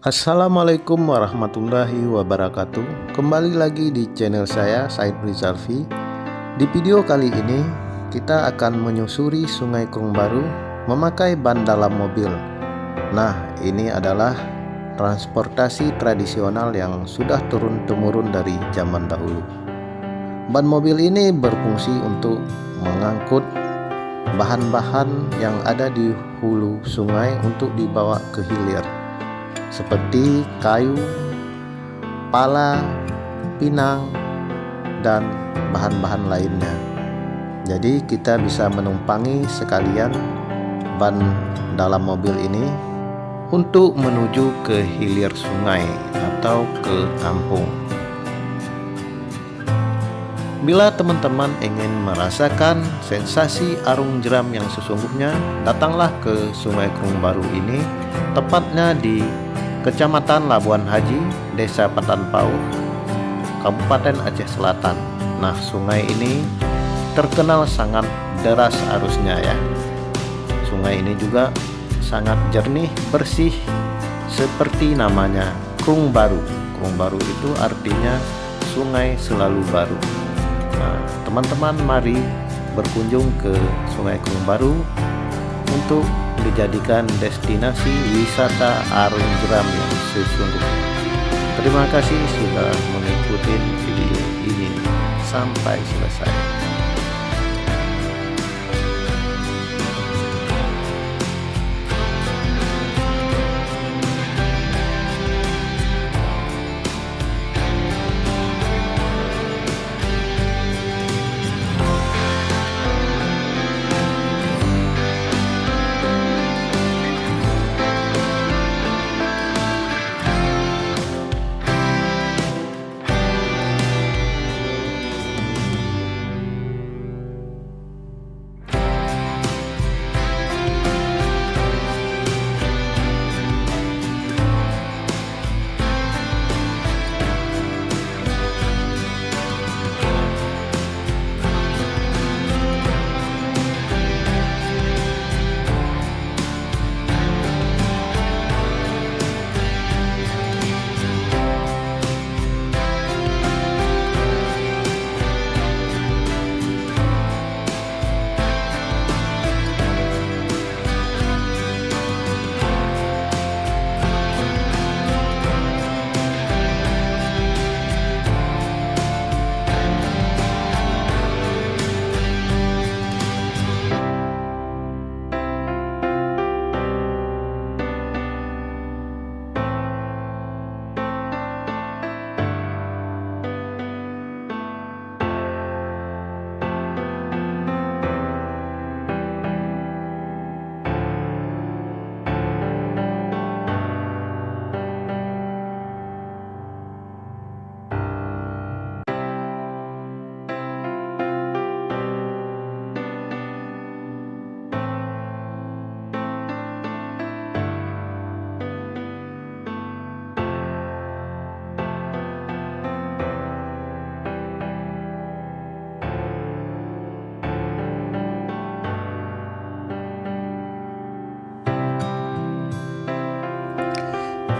Assalamualaikum warahmatullahi wabarakatuh. Kembali lagi di channel saya, Said Rizalfi. Di video kali ini kita akan menyusuri Sungai Krung Baru memakai ban dalam mobil. Nah, ini adalah transportasi tradisional yang sudah turun-temurun dari zaman dahulu. Ban mobil ini berfungsi untuk mengangkut bahan-bahan yang ada di hulu sungai untuk dibawa ke hilir, seperti kayu, pala, pinang, dan bahan-bahan lainnya. Jadi kita bisa menumpangi sekalian ban dalam mobil ini untuk menuju ke hilir sungai atau ke kampung. Bila teman-teman ingin merasakan sensasi arung jeram yang sesungguhnya, datanglah ke Sungai Krung Baru ini, tepatnya di Kecamatan Labuan Haji, Desa Patanpauh, Kabupaten Aceh Selatan. Nah, sungai ini terkenal sangat deras arusnya ya. Sungai ini juga sangat jernih, bersih, seperti namanya, Krung Baru. Krung Baru itu artinya sungai selalu baru. Nah, teman-teman mari berkunjung ke Sungai Krung Baru untuk dijadikan destinasi wisata arung jeram yang sesungguhnya. Terima kasih sudah mengikuti video ini sampai selesai.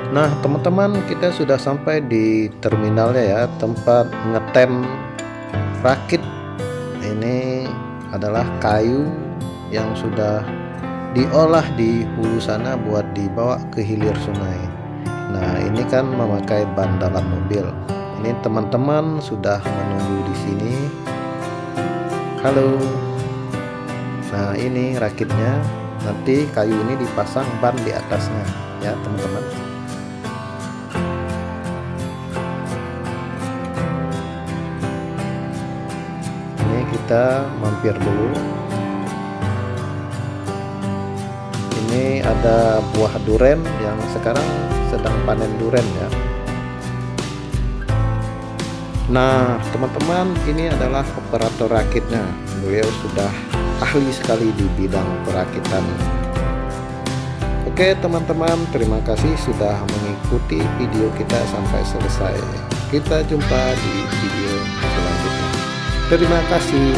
Nah, teman-teman, kita sudah sampai di terminalnya ya, tempat ngetem rakit. Ini adalah kayu yang sudah diolah di hulu sana buat dibawa ke hilir sungai. Nah, ini kan memakai ban dalam mobil. Ini teman-teman sudah menunggu di sini. Halo. Nah, ini rakitnya. Nanti kayu ini dipasang ban di atasnya ya, teman-teman. Kita mampir dulu. Ini ada buah duren yang sekarang sedang panen duren ya. Nah, teman-teman, ini adalah operator rakitnya. Beliau sudah ahli sekali di bidang perakitan. Oke teman-teman, terima kasih sudah mengikuti video kita sampai selesai. Kita jumpa di video selanjutnya. Terima kasih.